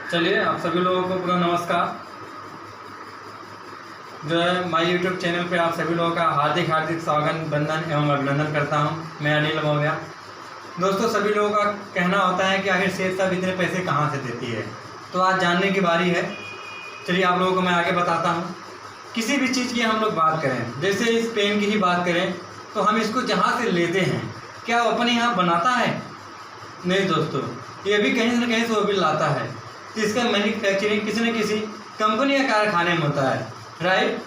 चलिए, आप सभी लोगों को पूरा नमस्कार। जो है माय यूट्यूब चैनल पे आप सभी लोगों का हार्दिक स्वागत, वंदन एवं अभिनंदन करता हूं। मैं अनिल मौर्य। दोस्तों, सभी लोगों का कहना होता है कि आखिर सेठ साहब इतने पैसे कहां से देती है, तो आज जानने की बारी है। चलिए, आप लोगों को मैं आगे बताता हूं। किसी भी चीज़ की हम लोग बात करें, जैसे इस पेन की ही बात करें, तो हम इसको जहाँ से लेते हैं, क्या वो अपने यहाँ बनाता है? नहीं दोस्तों, ये भी कहीं से कहीं से वो भी लाता है। इसका मैन्युफैक्चरिंग किसी न किसी कंपनी या कारखाने में होता है, राइट।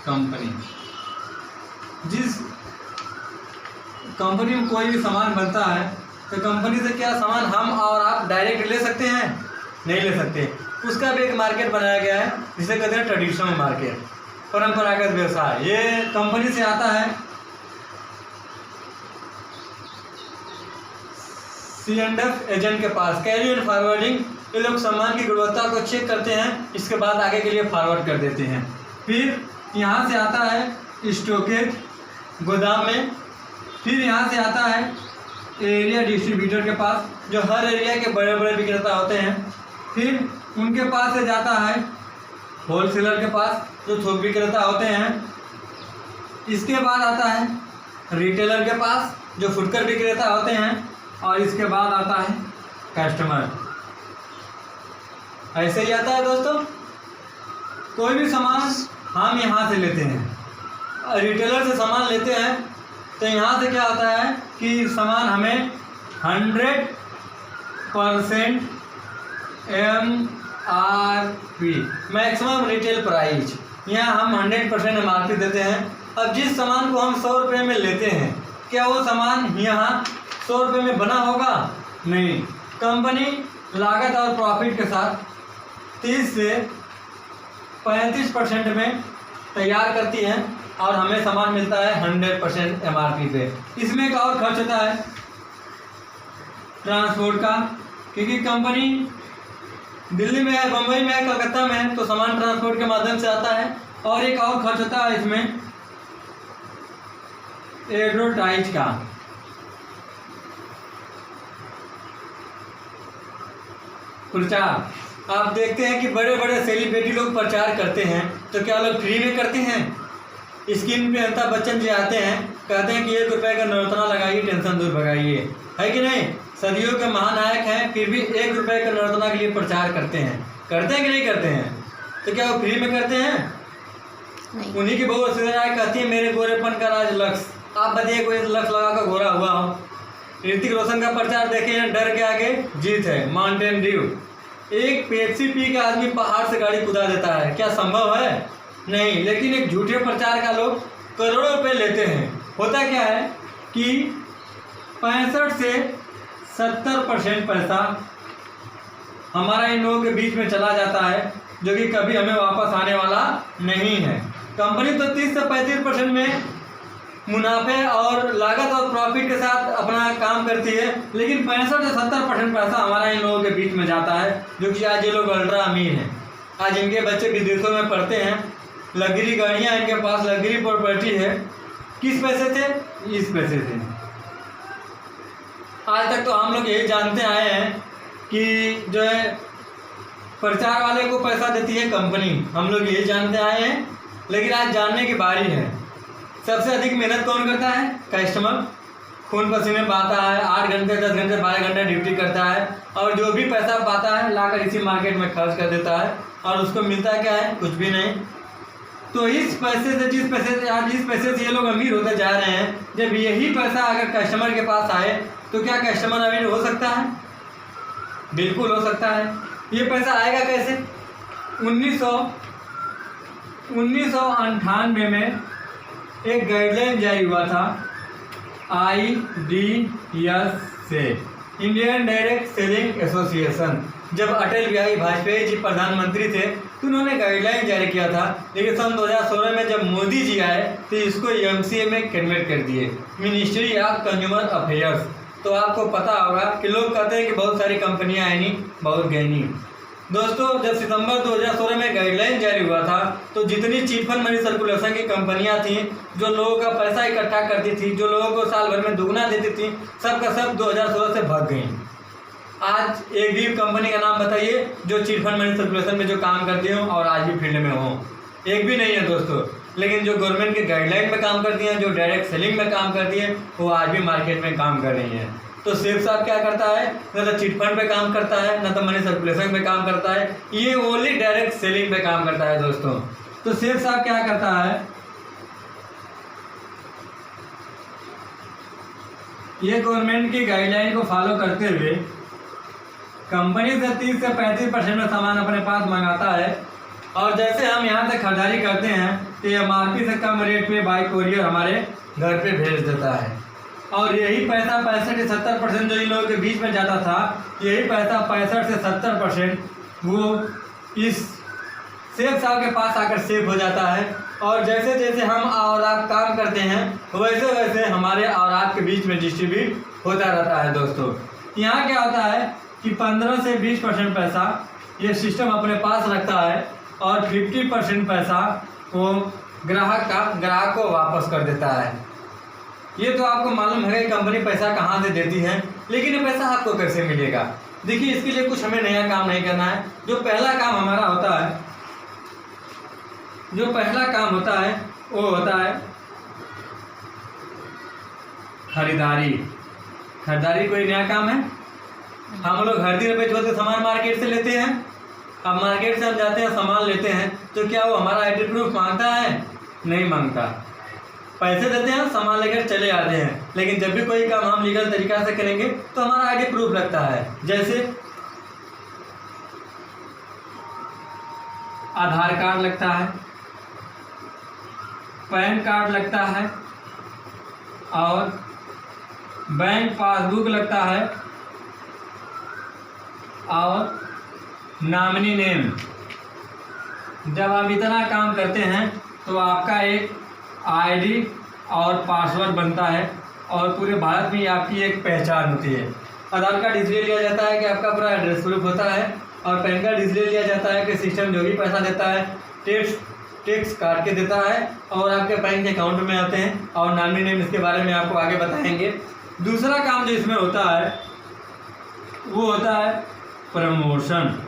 कंपनी, जिस कंपनी में कोई भी सामान बनता है, तो कंपनी से क्या सामान हम और आप डायरेक्ट ले सकते हैं? नहीं ले सकते। उसका भी एक मार्केट बनाया गया है, जिसे कहते हैं ट्रेडिशनल मार्केट, परंपरागत व्यवसाय। ये कंपनी से आता है C&F एजेंट के पास, कैरी एंड फॉरवर्डिंग। ये लोग सामान की गुणवत्ता को चेक करते हैं, इसके बाद आगे के लिए फॉरवर्ड कर देते हैं। फिर यहाँ से आता है स्टॉकेज, गोदाम में। फिर यहाँ से आता है एरिया डिस्ट्रीब्यूटर के पास, जो हर एरिया के बड़े बड़े विक्रेता होते हैं। फिर उनके पास से जाता है होलसेलर के पास, जो थोक विक्रेता होते हैं। इसके बाद आता है रिटेलर के पास, जो फुटकर विक्रेता होते हैं। और इसके बाद आता है कस्टमर। ऐसे ही आता है दोस्तों। कोई भी सामान हम यहाँ से लेते हैं, रिटेलर से सामान लेते हैं, तो यहाँ से क्या होता है कि सामान हमें 100% MRP, मैक्सिमम रिटेल प्राइस, यहाँ हम 100% MRP देते हैं। अब जिस सामान को हम 100 रुपये में लेते हैं, क्या वो सामान यहाँ 100 रुपये में बना होगा? नहीं। कंपनी लागत और प्रॉफिट के साथ 30 से 35% में तैयार करती है और हमें सामान मिलता है 100% MRP पे। इसमें एक और खर्च होता है ट्रांसपोर्ट का, क्योंकि कंपनी दिल्ली में है, बम्बई में है, कलकत्ता में है, तो सामान ट्रांसपोर्ट के माध्यम से आता है। और एक और खर्च होता है इसमें एडवर्टाइज का। प्रचार, आप देखते हैं कि बड़े बड़े सेलिब्रिटी लोग प्रचार करते हैं, तो क्या लोग फ्री में करते हैं? स्क्रीन पे अमिताभ बच्चन जी आते हैं, कहते हैं कि 1 रुपये का नवरत्ना लगाइए, टेंशन दूर भगाइए, है कि नहीं? सदियों के महानायक हैं, फिर भी 1 रुपये का नवरत्ना के लिए प्रचार करते हैं कि नहीं करते हैं? तो क्या वो फ्री में करते हैं? उन्हीं की बहू ऐश्वर्या राय कहती है, मेरे गोरेपन का राज लक्स। आप बताइए, कोई लक्स लगा कर गोरा हुआ हो? ऋतिक रोशन का प्रचार देखें, डर के आगे जीत है, माउंटेन ड्यू। एक पेप्सी पी के आदमी पहाड़ से गाड़ी कुदा देता है, क्या संभव है? नहीं। लेकिन एक झूठे प्रचार का लोग करोड़ों रुपए लेते हैं। होता क्या है कि 65 से 70% पैसा हमारा इन लोगों के बीच में चला जाता है, जो कि कभी हमें वापस आने वाला नहीं है। कंपनी तो 30 से 35% में मुनाफे और लागत और प्रॉफिट के साथ अपना काम करती है, लेकिन 65 से 70% पैसा हमारा इन लोगों के बीच में जाता है, जो कि आज ये लोग अल्ट्रा अमीर हैं। आज इनके बच्चे विदेशों में पढ़ते हैं, लग्जरी गाड़ियाँ इनके पास, लग्जरी प्रॉपर्टी है। किस पैसे से? इस पैसे से। आज तक तो हम लोग यही जानते आए हैं कि जो है प्रचार वाले को पैसा देती है कंपनी, हम लोग यही जानते आए हैं। लेकिन आज जानने की बारी है, सबसे अधिक मेहनत कौन करता है? कस्टमर। खून पसीने पाता है, 8 घंटे 10 घंटे 12 घंटे ड्यूटी करता है, और जो भी पैसा पाता है लाकर इसी मार्केट में खर्च कर देता है, और उसको मिलता क्या है? कुछ भी नहीं। तो इस पैसे से, जिस पैसे से ये लोग अमीर होते जा रहे हैं, जब यही पैसा अगर कस्टमर के पास आए, तो क्या कस्टमर अमीर हो सकता है? बिल्कुल हो सकता है। ये पैसा आएगा कैसे? 1998 में एक गाइडलाइन जारी हुआ था IDS से, इंडियन डायरेक्ट सेलिंग एसोसिएशन। जब अटल बिहारी वाजपेयी जी प्रधानमंत्री थे, तो उन्होंने गाइडलाइन जारी किया था। लेकिन सन 2016 में जब मोदी जी आए, तो इसको MCA में कन्वर्ट कर दिए, मिनिस्ट्री ऑफ कंज्यूमर अफेयर्स। तो आपको पता होगा कि लोग कहते हैं कि बहुत सारी कंपनियां आई नहीं, बहुत गई नहीं। दोस्तों, जब सितंबर 2016 में गाइडलाइन जारी हुआ था तो जितनी चिट फंड मनी सर्कुलेशन की कंपनियां थीं जो लोगों का पैसा इकट्ठा करती थी, जो लोगों को साल भर में दुगना देती थी, सब का सब 2016 से भाग गई। आज एक भी कंपनी का नाम बताइए जो चिट फंड मनी सर्कुलेशन में जो काम करती हो और आज भी फील्ड में हो। एक भी नहीं है दोस्तों। लेकिन जो गवर्नमेंट के गाइडलाइन में काम करती हैं, जो डायरेक्ट सेलिंग में काम करती हैं, वो आज भी मार्केट में काम कर रही हैं। तो सेठ साहब क्या करता है, न तो चिट फंड पे काम करता है, न तो मनी सर्कुलेशन पे काम करता है, ये ओनली डायरेक्ट सेलिंग पे काम करता है दोस्तों। तो सेठ साहब क्या करता है, ये गवर्नमेंट की गाइडलाइन को फॉलो करते हुए कंपनी से 30 से 35% में सामान अपने पास मंगाता है और जैसे हम यहाँ से खरीदारी करते हैं तो MRP से कम रेट पे बाई कोरियर हमारे घर पे भेज देता है। और यही पैसा 65 से 70% जो इन लोगों के बीच में जाता था, यही पैसा 65 से 70% वो इस सेठ साहब के पास आकर सेव हो जाता है। और जैसे जैसे हम और आप काम करते हैं वैसे वैसे हमारे और आपके बीच में डिस्ट्रीब्यूट होता रहता है दोस्तों। यहाँ क्या होता है कि 15 से 20% पैसा ये सिस्टम अपने पास रखता है और 50% पैसा वो ग्राहक को वापस कर देता है। ये तो आपको मालूम है कि कंपनी पैसा कहाँ से देती है, लेकिन ये पैसा आपको कैसे मिलेगा। देखिए, इसके लिए कुछ हमें नया काम नहीं करना है। जो पहला काम हमारा होता है, जो पहला काम होता है वो होता है खरीदारी। खरीदारी कोई नया काम है। हम लोग हर दिन रुपये जोड़ सामान मार्केट से लेते हैं। अब मार्केट से हम जाते हैं सामान लेते हैं तो क्या वो हमारा आईडी प्रूफ मांगता है? नहीं मांगता। पैसे देते हैं, सामान लेकर चले आते हैं। लेकिन जब भी कोई काम हम लीगल तरीका से करेंगे तो हमारा आईडी प्रूफ लगता है। जैसे आधार कार्ड लगता है, पैन कार्ड लगता है और बैंक पासबुक लगता है और नॉमिनी नेम। जब आप इतना काम करते हैं तो आपका एक आईडी और पासवर्ड बनता है और पूरे भारत में आपकी एक पहचान होती है। आधार कार्ड इसलिए लिया जाता है कि आपका पूरा एड्रेस प्रूफ होता है और पैन कार्ड इसलिए लिया जाता है कि सिस्टम जो भी पैसा देता है टैक्स काट के देता है और आपके बैंक अकाउंट में आते हैं। और नॉमिनी नेम, इसके बारे में आपको आगे बताएंगे। दूसरा काम जो इसमें होता है वो होता है प्रमोशन।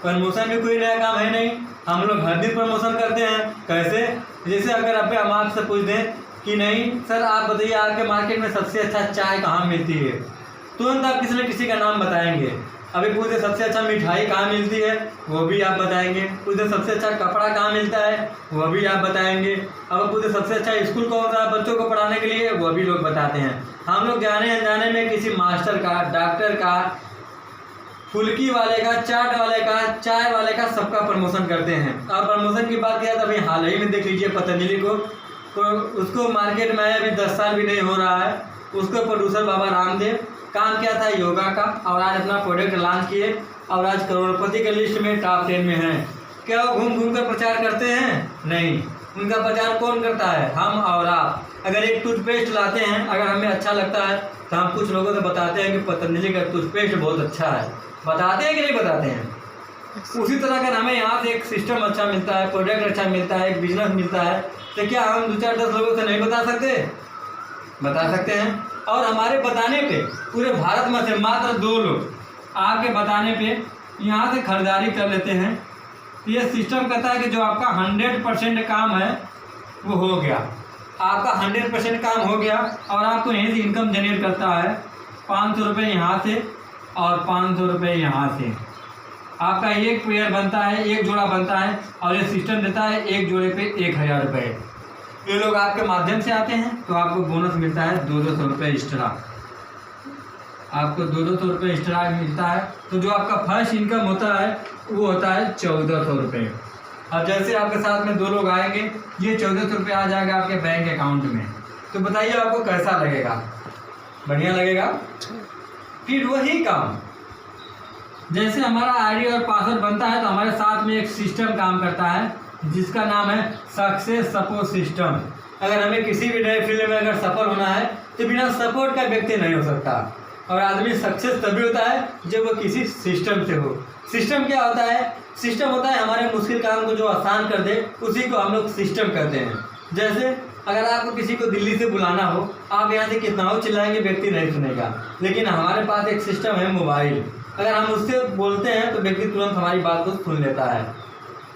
प्रमोशन भी कोई नया काम है नहीं। हम लोग हर दिन प्रमोशन करते हैं। कैसे? जैसे अगर हम आपसे पूछ दें कि नहीं सर आप बताइए आपके मार्केट में सबसे अच्छा चाय कहाँ मिलती है, तुरंत आप किसी न किसी का नाम बताएंगे। अभी पूछे सबसे अच्छा मिठाई कहाँ मिलती है, वो भी आप बताएंगे। पूछे सबसे अच्छा कपड़ा कहाँ मिलता है, वो भी आप बताएंगे। अब पूछे सबसे अच्छा स्कूल कौन सा बच्चों को पढ़ाने के लिए, वो भी लोग बताते हैं। हम लोग जाने अनजाने में किसी मास्टर का, डॉक्टर का, फुल्की वाले का, चाट वाले का, चाय वाले का, सबका प्रमोशन करते हैं। अब प्रमोशन की बात किया तो अभी हाल ही में देख लीजिए पतंजलि को, तो उसको मार्केट में अभी 10 साल भी नहीं हो रहा है। उसको प्रोड्यूसर बाबा रामदेव, काम क्या था योगा का, और आज अपना प्रोडक्ट लॉन्च किए और आज करोड़पति के लिस्ट में टॉप 10 में हैं। क्या वो घूम घूम कर प्रचार करते हैं? नहीं, उनका प्रचार कौन करता है? हम और आप। अगर एक टूथपेस्ट लाते हैं, अगर हमें अच्छा लगता है तो हम कुछ लोगों से बताते हैं कि पतंजलि का टूथपेस्ट बहुत अच्छा है। बताते हैं कि नहीं बताते हैं? उसी तरह अगर हमें यहाँ से एक सिस्टम अच्छा मिलता है, प्रोडक्ट अच्छा मिलता है, एक बिजनेस मिलता है, तो क्या हम 2-4-10 लोगों से नहीं बता सकते? बता सकते हैं। और हमारे बताने पे पूरे भारत में से मात्र 2 लोग आपके बताने पे यहाँ से खरीदारी कर लेते हैं। ये सिस्टम कहता है कि जो आपका 100% काम है वो हो गया। आपका 100% काम हो गया और आपको यहीं से इनकम जनरेट करता है। 500 रुपये यहाँ से और 500 रुपये यहाँ से। आपका एक पेयर बनता है, एक जोड़ा बनता है और ये सिस्टम देता है एक जोड़े पे 1000 रुपये। ये लोग आपके माध्यम से आते हैं तो आपको बोनस मिलता है 200 रुपये एक्स्ट्रा। आपको 200 रुपये एक्स्ट्रा मिलता है। तो जो आपका फर्स्ट इनकम होता है वो होता है 1400 रुपये। अब जैसे आपके साथ में 2 लोग आएंगे, ये 1400 रुपये आ जाएगा आपके बैंक अकाउंट में। तो बताइए आपको कैसा लगेगा? बढ़िया लगेगा। फिर वही काम जैसे हमारा आईडी और पासवर्ड बनता है तो हमारे साथ में एक सिस्टम काम करता है जिसका नाम है सक्सेस सपोर्ट सिस्टम। अगर हमें किसी भी नए फील्ड में अगर सफल होना है तो बिना सपोर्ट का व्यक्ति नहीं हो सकता। और आदमी सक्सेस तभी होता है जब वो किसी सिस्टम से हो। सिस्टम क्या होता है? सिस्टम होता है हमारे मुश्किल काम को जो आसान कर दे, उसी को हम लोग सिस्टम कहते हैं। जैसे अगर आपको किसी को दिल्ली से बुलाना हो, आप यहाँ से कितना हो चिल्लाएंगे, व्यक्ति नहीं सुनेगा। लेकिन हमारे पास एक सिस्टम है मोबाइल, अगर हम उससे बोलते हैं तो व्यक्ति तुरंत हमारी बात को सुन लेता है।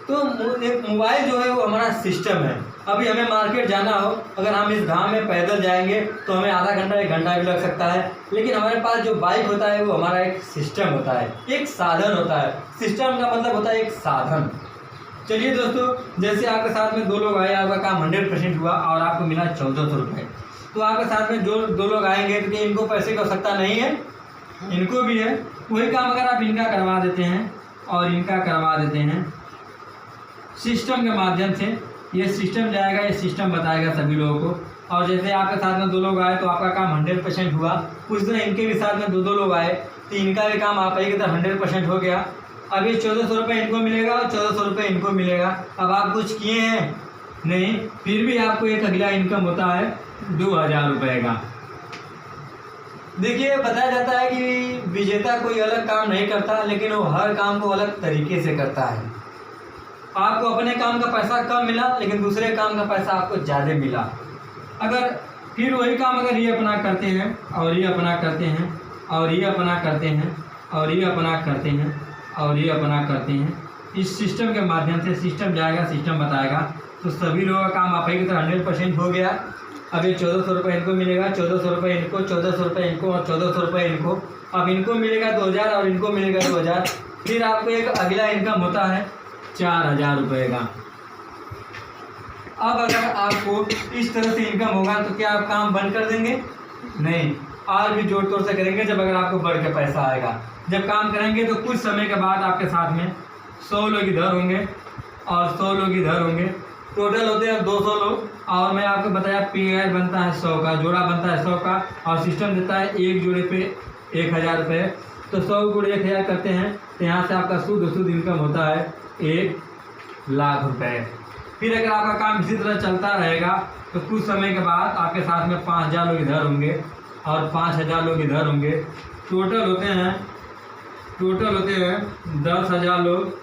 तो एक मोबाइल जो है वो हमारा सिस्टम है। अभी हमें मार्केट जाना हो, अगर हम इस घाम में पैदल जाएंगे तो हमें आधा घंटा 1 घंटा भी लग सकता है। लेकिन हमारे पास जो बाइक होता है वो हमारा एक सिस्टम होता है, एक साधन होता है। सिस्टम का मतलब होता है एक साधन। चलिए दोस्तों, जैसे आपके साथ में 2 लोग आए, आपका काम 100% हुआ और आपको मिला 1400 रुपये। तो आपके साथ में जो 2 लोग आएंगे तो इनको पैसे की आवश्यकता नहीं है, इनको भी है। वही काम अगर आप इनका करवा देते हैं और इनका करवा देते हैं सिस्टम के माध्यम से, ये सिस्टम जाएगा, ये सिस्टम बताएगा सभी लोगों को। और जैसे आपके साथ में 2 लोग आए तो आपका काम 100% हुआ। उस तरह इनके भी साथ में 2 लोग आए तो इनका भी काम आप ही की तरह 100% हो गया। अब ये 1400 रुपये इनको मिलेगा और 1400 रुपये इनको मिलेगा। अब आप कुछ किए हैं नहीं, फिर भी आपको एक अगला इनकम होता है 2000 रुपये का। देखिए, बताया जाता है कि विजेता कोई अलग काम नहीं करता, लेकिन वो हर काम को अलग तरीके से करता है। आपको अपने काम का पैसा कम मिला, लेकिन दूसरे काम का पैसा आपको ज़्यादा मिला। अगर फिर वही काम अगर ये अपना करते हैं और ये अपना करते हैं और ये अपना करते हैं और ये अपना करते हैं और ये अपना करते हैं, इस सिस्टम के माध्यम से सिस्टम जाएगा, सिस्टम बताएगा, तो सभी लोगों का काम आप ही की तरह 100% हो गया। अब ये 1400 रुपये इनको मिलेगा, 1400 रुपये इनको, 1400 रुपये इनको और 1400 रुपये इनको। अब इनको मिलेगा 2000 और इनको मिलेगा 2000। फिर आपको एक अगला इनकम होता है 4000 रुपये का। अब अगर आपको इस तरह से इनकम होगा तो क्या आप काम बंद कर देंगे? नहीं, और भी जोर तोड़ से करेंगे। जब अगर आपको बढ़ के पैसा आएगा, जब काम करेंगे तो कुछ समय के बाद आपके साथ में 100 लोग इधर होंगे और 100 लोग इधर होंगे, टोटल होते हैं 200 लोग। और मैं आपको बताया पेयर बनता है 100 का, जोड़ा बनता है 100 का, और सिस्टम देता है एक जोड़े पे 1000 रुपये। तो 100 × 1000 करते हैं तो यहाँ से आपका शुद्ध इनकम होता है 1 लाख रुपये। फिर अगर आपका काम इसी तरह चलता रहेगा तो कुछ समय के बाद आपके साथ में 5000 लोग इधर होंगे और 5000 लोग इधर होंगे। टोटल होते हैं 10,000 लोग,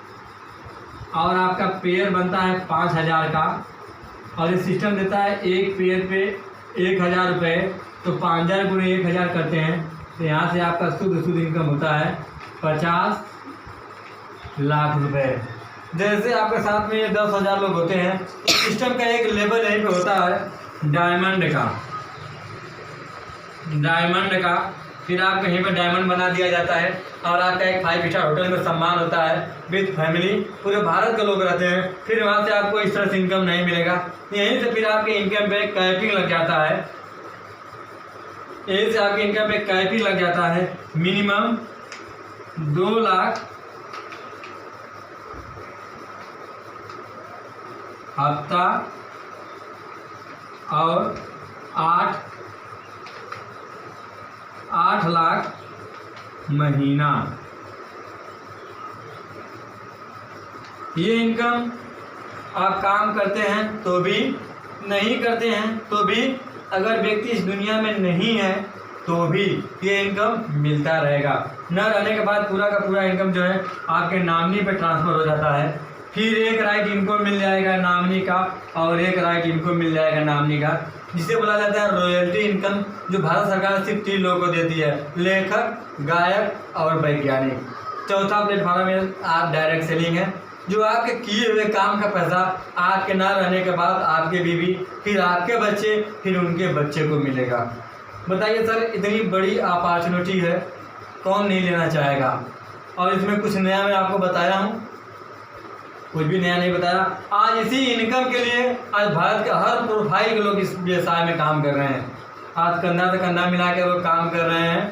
और आपका पेयर बनता है 5000 का, और ये सिस्टम देता है एक पेयर पे 1000 रुपये। तो 5000 × 1000 करते हैं तो यहाँ से आपका शुद्ध इनकम होता है 50 लाख रुपये। जैसे आपके साथ में ये 10,000 लोग होते हैं, सिस्टम का एक लेवल यहीं पे होता है डायमंड का। फिर आप कहीं पर डायमंड बना दिया जाता है और आपका एक 5 स्टार होटल में सम्मान होता है विद फैमिली, पूरे भारत के लोग रहते हैं। फिर वहाँ से आपको इस तरह से इनकम नहीं मिलेगा। यहीं से फिर आपके इनकम पे कैपिंग लग जाता है, यहीं से आपके इनकम पे कैपिंग लग जाता है मिनिमम 2 लाख हफ्ता और 8 लाख महीना। ये इनकम आप काम करते हैं तो भी, नहीं करते हैं तो भी, अगर व्यक्ति इस दुनिया में नहीं है तो भी ये इनकम मिलता रहेगा। न रहने के बाद पूरा का पूरा इनकम जो है आपके नॉमिनी पे ट्रांसफ़र हो जाता है। फिर एक राइट इनको मिल जाएगा नॉमिनी का और एक राइट इनको मिल जाएगा नॉमिनी का, जिसे बोला जाता है रॉयल्टी इनकम, जो भारत सरकार सिर्फ 3 लोगों को देती है, लेखक, गायक और वैज्ञानिक। चौथा प्लेटफॉर्म में आप डायरेक्ट सेलिंग है, जो आपके किए हुए काम का पैसा आपके ना रहने के बाद आपके बीवी, फिर आपके बच्चे, फिर उनके बच्चे को मिलेगा। बताइए सर, इतनी बड़ी अपॉर्चुनिटी है, कौन नहीं लेना चाहेगा? और इसमें कुछ नया मैं आपको बताया हूँ? कुछ भी नया नहीं बताया। आज इसी इनकम के लिए आज भारत के हर प्रोफाइल के लोग इस व्यवसाय में काम कर रहे हैं। आज कंधा से कंधा मिला के वो काम कर रहे हैं,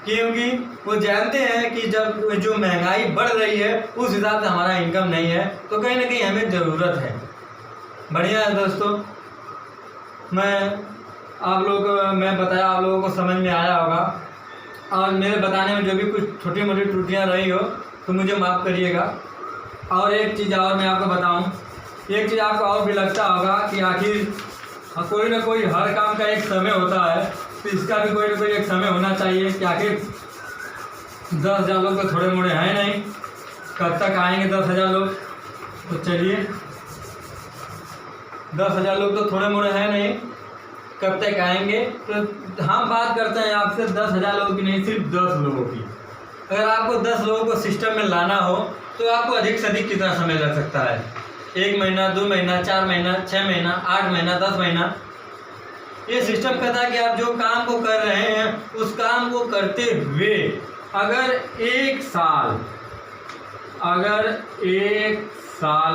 क्योंकि वो जानते हैं कि जब जो महंगाई बढ़ रही है उस हिसाब से हमारा इनकम नहीं है, तो कहीं ना कहीं हमें ज़रूरत है। बढ़िया है दोस्तों, मैं बताया, आप लोगों को समझ में आया होगा। और मेरे बताने में जो भी कुछ छोटी मोटी त्रुटियाँ रही हो तो मुझे माफ़ करिएगा। और एक चीज़ और मैं आपको बताऊं, एक चीज़ आपको और भी लगता होगा कि आखिर कोई ना कोई हर काम का एक समय होता है, तो इसका भी कोई ना कोई एक समय होना चाहिए कि आखिर 10,000 लोग तो थोड़े मोड़े हैं नहीं, कब तक आएंगे 10,000 लोग। तो चलिए 10,000 लोग तो थोड़े मोड़े हैं नहीं, कब तक आएंगे। तो हम बात करते हैं आपसे 10,000 लोगों की नहीं, सिर्फ 10 लोगों की। अगर आपको 10 लोगों को सिस्टम में लाना हो तो आपको अधिक से अधिक कितना समय लग सकता है? 1 महीना, 2 महीना, 4 महीना, 6 महीना, 8 महीना, 10 महीना। ये सिस्टम कहता है कि आप जो काम को कर रहे हैं उस काम को करते हुए अगर एक साल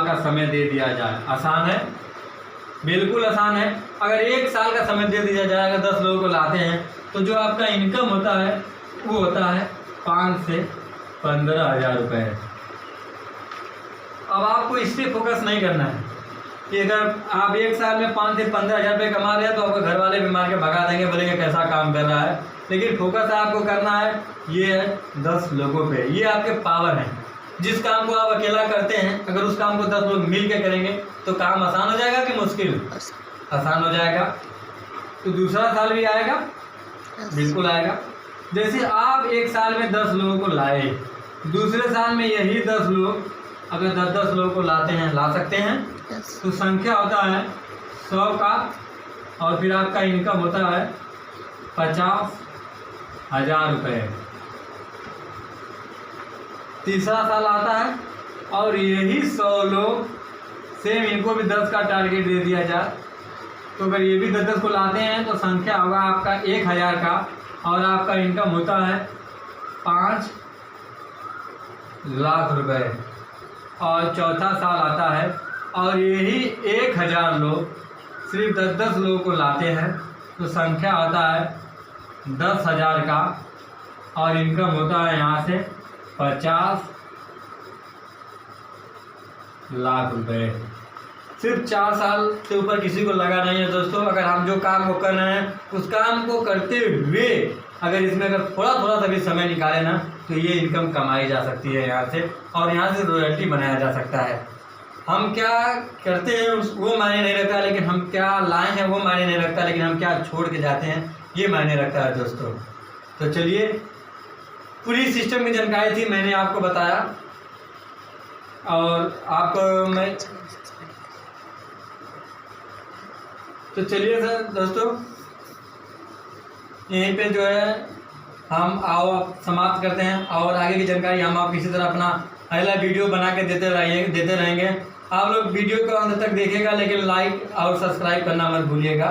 का समय दे दिया जाए, आसान है, बिल्कुल आसान है। अगर 1 साल का समय दे दिया जाए, अगर 10 लोगों को लाते हैं तो जो आपका इनकम होता है वो होता है 5 से 15,000 रुपये। अब आपको इस पर फोकस नहीं करना है कि अगर आप 1 साल में 5 से 15,000 रुपये कमा रहे हैं तो आपको घर वाले भी मार के भगा देंगे, बोलेंगे कैसा काम कर रहा है। लेकिन फोकस आपको करना है ये है 10 लोगों पे। ये आपके पावर हैं। जिस काम को आप अकेला करते हैं अगर उस काम को 10 लोग मिल के करेंगे तो काम आसान हो जाएगा कि मुश्किल? आसान हो जाएगा। तो दूसरा साल भी आएगा, बिल्कुल आएगा। जैसे आप 1 साल में 10 लोगों को लाए, दूसरे साल में यही 10 लोग अगर 10-10 लोगों को लाते हैं, ला सकते हैं, तो संख्या होता है 100 का और फिर आपका इनकम होता है 50,000 रुपये। तीसरा साल आता है और यही 100 लोग सेम, इनको भी 10 का टारगेट दे दिया जाए तो अगर ये भी 10-10 को लाते हैं तो संख्या होगा आपका 1,000 का और आपका इनकम होता है 5 लाख रुपए। और चौथा साल आता है और यही 1,000 लोग सिर्फ 10-10 लोगों को लाते हैं तो संख्या आता है 10,000 का और इनकम होता है यहाँ से 50 लाख रुपए। सिर्फ 4 साल से ऊपर किसी को लगा नहीं है दोस्तों। अगर हम जो काम को कर रहे हैं उस काम को करते हुए अगर इसमें अगर थोड़ा थोड़ा सा भी समय निकाले ना तो ये इनकम कमाई जा सकती है यहाँ से, और यहाँ से रॉयल्टी बनाया जा सकता है। हम क्या करते हैं वो मायने नहीं रखता, लेकिन हम क्या लाए हैं वो मायने नहीं रखता, लेकिन हम क्या छोड़ के जाते हैं ये मायने रखता है दोस्तों। तो चलिए, पूरी सिस्टम की जानकारी थी, मैंने आपको बताया और आपको मैं तो चलिए सर दोस्तों, यहीं पे जो है हम समाप्त करते हैं और आगे की जानकारी हम आपको इसी तरह अपना अगला वीडियो बना के देते रहेंगे। आप लोग वीडियो को अंत तक देखिएगा, लेकिन लाइक और सब्सक्राइब करना मत भूलिएगा।